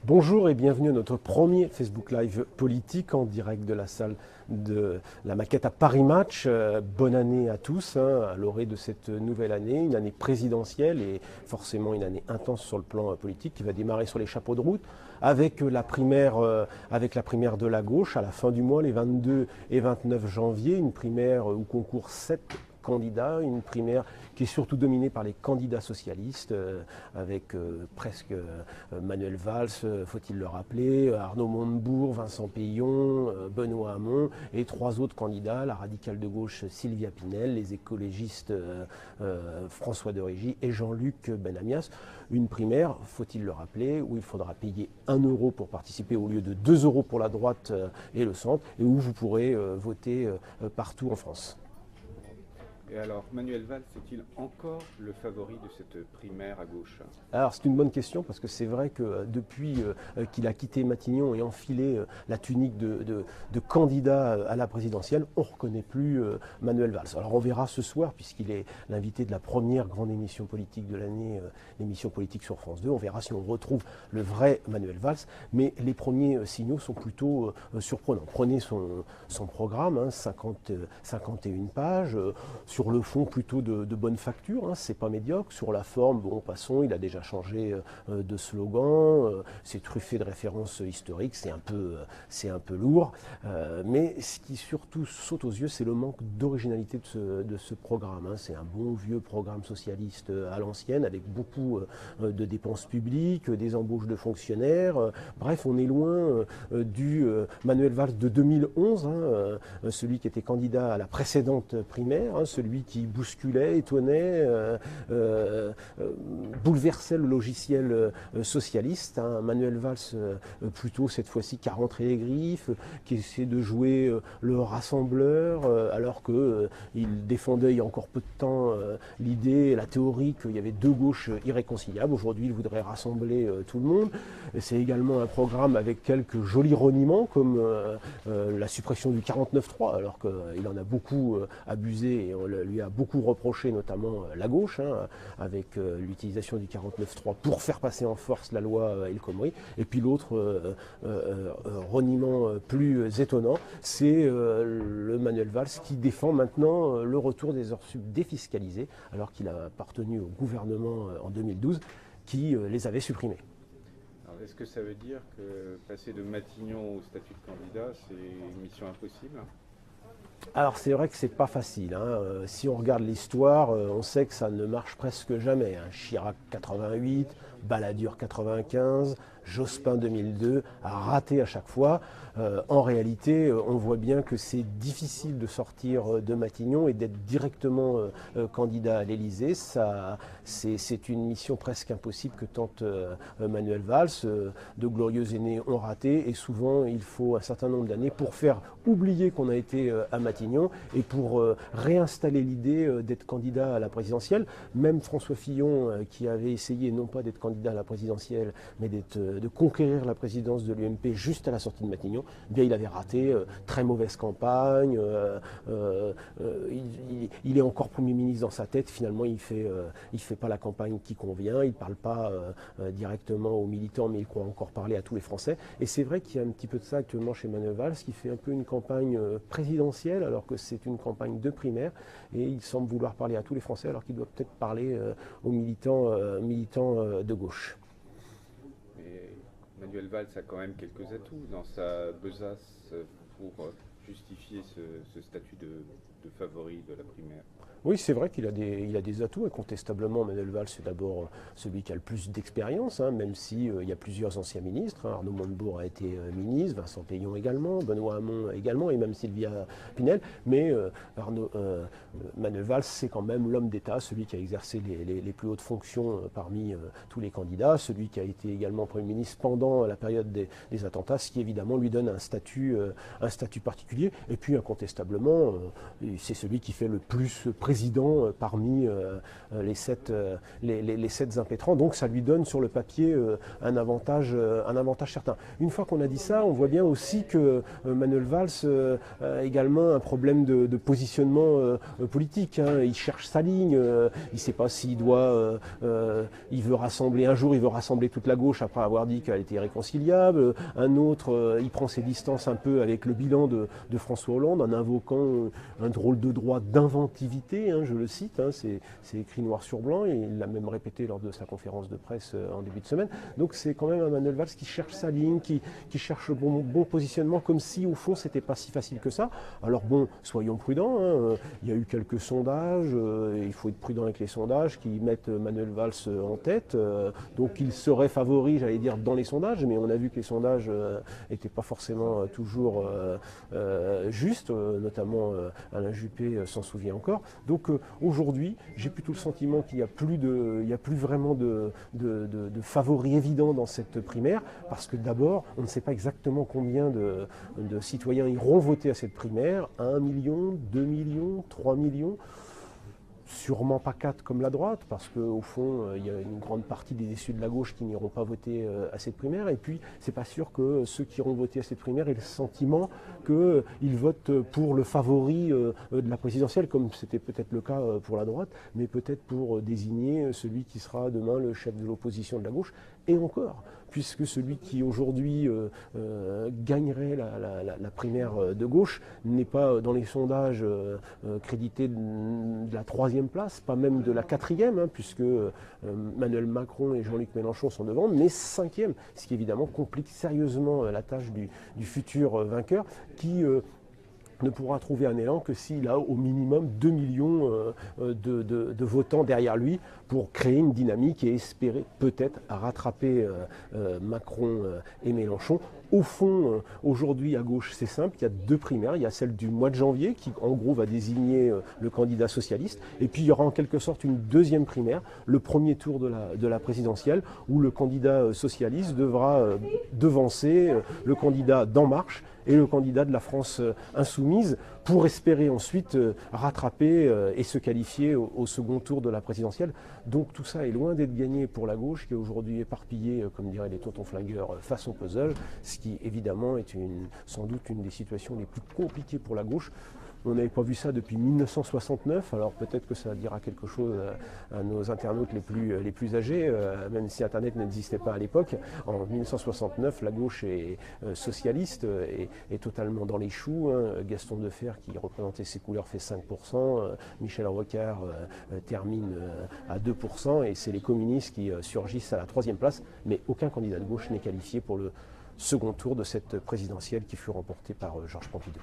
Bonjour et bienvenue à notre premier Facebook Live politique en direct de la salle de la Maquette à Paris Match. Bonne année à tous, à l'orée de cette nouvelle année, une année présidentielle et forcément une année intense sur le plan politique qui va démarrer sur les chapeaux de route avec la primaire de la gauche à la fin du mois, les 22 et 29 janvier, une primaire où concourent 7 candidats, une primaire qui est surtout dominée par les candidats socialistes, avec presque Manuel Valls, faut-il le rappeler, Arnaud Montebourg, Vincent Peillon, Benoît Hamon et 3 autres candidats, la radicale de gauche Sylvia Pinel, les écologistes François de Rugy et Jean-Luc Benamias. Une primaire, faut-il le rappeler, où il faudra payer 1 euro pour participer au lieu de 2 euros pour la droite et le centre, et où vous pourrez voter partout en France. Et alors, Manuel Valls est-il encore le favori de cette primaire à gauche? Alors c'est une bonne question parce que c'est vrai que depuis qu'il a quitté Matignon et enfilé la tunique de candidat à la présidentielle, on ne reconnaît plus Manuel Valls. Alors on verra ce soir, puisqu'il est l'invité de la première grande émission politique de l'année, l'émission politique sur France 2, on verra si on retrouve le vrai Manuel Valls, mais les premiers signaux sont plutôt surprenants. Prenez son programme, 51 pages, sur le fond plutôt de bonne facture, c'est pas médiocre. Sur la forme, bon, passons, il a déjà changé de slogan, c'est truffé de références historiques, c'est un peu lourd. Mais ce qui surtout saute aux yeux, c'est le manque d'originalité de ce programme. C'est un bon vieux programme socialiste à l'ancienne, avec beaucoup de dépenses publiques, des embauches de fonctionnaires. Bref, on est loin du Manuel Valls de 2011, celui qui était candidat à la précédente primaire, celui qui bousculait, étonnait, bouleversait le logiciel socialiste. Manuel Valls, plutôt cette fois-ci qui a rentré les griffes, qui essaie de jouer le rassembleur, alors qu'il défendait il y a encore peu de temps l'idée, la théorie qu'il y avait deux gauches irréconciliables. Aujourd'hui, il voudrait rassembler tout le monde. C'est également un programme avec quelques jolis reniements, comme la suppression du 49.3, alors qu'il en a beaucoup abusé et on lui a beaucoup reproché, notamment la gauche, avec l'utilisation du 49.3 pour faire passer en force la loi El Khomri. Et puis l'autre reniement plus étonnant, c'est le Manuel Valls qui défend maintenant le retour des heures sup défiscalisées, alors qu'il a appartenu au gouvernement en 2012 qui les avait supprimées. Est-ce que ça veut dire que passer de Matignon au statut de candidat, c'est une mission impossible? Alors c'est vrai que c'est pas facile. Si on regarde l'histoire, on sait que ça ne marche presque jamais. Chirac 88, Balladur 95, Jospin 2002 a raté à chaque fois. En réalité, on voit bien que c'est difficile de sortir de Matignon et d'être directement candidat à l'Élysée. C'est une mission presque impossible que tente Manuel Valls. De glorieux aînés ont raté et souvent il faut un certain nombre d'années pour faire oublier qu'on a été à Matignon et pour réinstaller l'idée d'être candidat à la présidentielle. Même François Fillon, qui avait essayé non pas d'être candidat à la présidentielle, mais de conquérir la présidence de l'UMP juste à la sortie de Matignon, eh bien il avait raté, très mauvaise campagne, il est encore Premier ministre dans sa tête, finalement il fait pas la campagne qui convient, il ne parle pas directement aux militants, mais il croit encore parler à tous les Français. Et c'est vrai qu'il y a un petit peu de ça actuellement chez Manuel Valls, qui fait un peu une campagne présidentielle, alors que c'est une campagne de primaire, et il semble vouloir parler à tous les Français, alors qu'il doit peut-être parler aux militants de gauche. Mais Manuel Valls a quand même quelques atouts dans sa besace pour justifier ce statut de favori de la primaire. Oui, c'est vrai qu'il a des atouts. Incontestablement, Manuel Valls, c'est d'abord celui qui a le plus d'expérience, même si il y a plusieurs anciens ministres. Arnaud Montebourg a été ministre, Vincent Peillon également, Benoît Hamon également, et même Sylvia Pinel. Mais Manuel Valls, c'est quand même l'homme d'État, celui qui a exercé les plus hautes fonctions parmi tous les candidats, celui qui a été également Premier ministre pendant la période des attentats, ce qui évidemment lui donne un statut particulier. Et puis, incontestablement, c'est celui qui fait le plus président parmi les sept impétrants. Donc ça lui donne sur le papier un avantage certain. Une fois qu'on a dit ça, on voit bien aussi que Manuel Valls a également un problème de positionnement politique. Hein. Il cherche sa ligne, il ne sait pas s'il doit, il veut rassembler, un jour il veut rassembler toute la gauche après avoir dit qu'elle était irréconciliable, un autre il prend ses distances un peu avec le bilan de François Hollande en invoquant un drôle de droit d'inventivité, hein, je le cite, hein, c'est écrit noir sur blanc et il l'a même répété lors de sa conférence de presse en début de semaine. Donc c'est quand même un Manuel Valls qui cherche sa ligne, qui cherche le bon positionnement, comme si au fond c'était pas si facile que ça. Alors bon, soyons prudents, hein, il y a eu quelques sondages, il faut être prudent avec les sondages qui mettent Manuel Valls en tête, donc il serait favori, j'allais dire, dans les sondages, mais on a vu que les sondages n'étaient pas forcément toujours justes, notamment Alain Juppé s'en souvient encore. Donc aujourd'hui, j'ai plutôt le sentiment qu'il n'y a plus vraiment de favoris évidents dans cette primaire, parce que d'abord, on ne sait pas exactement combien de citoyens iront voter à cette primaire, 1 million, 2 millions, 3 millions. Sûrement pas 4 comme la droite, parce qu'au fond, il y a une grande partie des issus de la gauche qui n'iront pas voter à cette primaire. Et puis, c'est pas sûr que ceux qui iront voter à cette primaire aient le sentiment qu'ils votent pour le favori de la présidentielle, comme c'était peut-être le cas pour la droite, mais peut-être pour désigner celui qui sera demain le chef de l'opposition de la gauche. Et encore, puisque celui qui aujourd'hui gagnerait la primaire de gauche n'est pas dans les sondages crédité de la 3e place, pas même de la 4e, hein, puisque Emmanuel Macron et Jean-Luc Mélenchon sont devant, mais 5e, ce qui évidemment complique sérieusement la tâche du futur vainqueur qui ne pourra trouver un élan que s'il a au minimum 2 millions de votants derrière lui pour créer une dynamique et espérer peut-être rattraper Macron et Mélenchon. Au fond, aujourd'hui à gauche, c'est simple, il y a 2 primaires. Il y a celle du mois de janvier qui en gros va désigner le candidat socialiste, et puis il y aura en quelque sorte une 2e primaire, le premier tour de la présidentielle, où le candidat socialiste devra devancer le candidat d'En Marche et le candidat de la France insoumise pour espérer ensuite rattraper et se qualifier au second tour de la présidentielle. Donc tout ça est loin d'être gagné pour la gauche, qui est aujourd'hui éparpillée, comme diraient les tontons flingueurs, façon puzzle, ce qui évidemment est sans doute une des situations les plus compliquées pour la gauche. On n'avait pas vu ça depuis 1969, alors peut-être que ça dira quelque chose à nos internautes les plus âgés, même si Internet n'existait pas à l'époque. En 1969, la gauche est socialiste, est totalement dans les choux. Hein. Gaston Defferre, qui représentait ses couleurs, fait 5%, Michel Rocard termine à 2%, et c'est les communistes qui surgissent à la 3e place, mais aucun candidat de gauche n'est qualifié pour le second tour de cette présidentielle qui fut remportée par Georges Pompidou.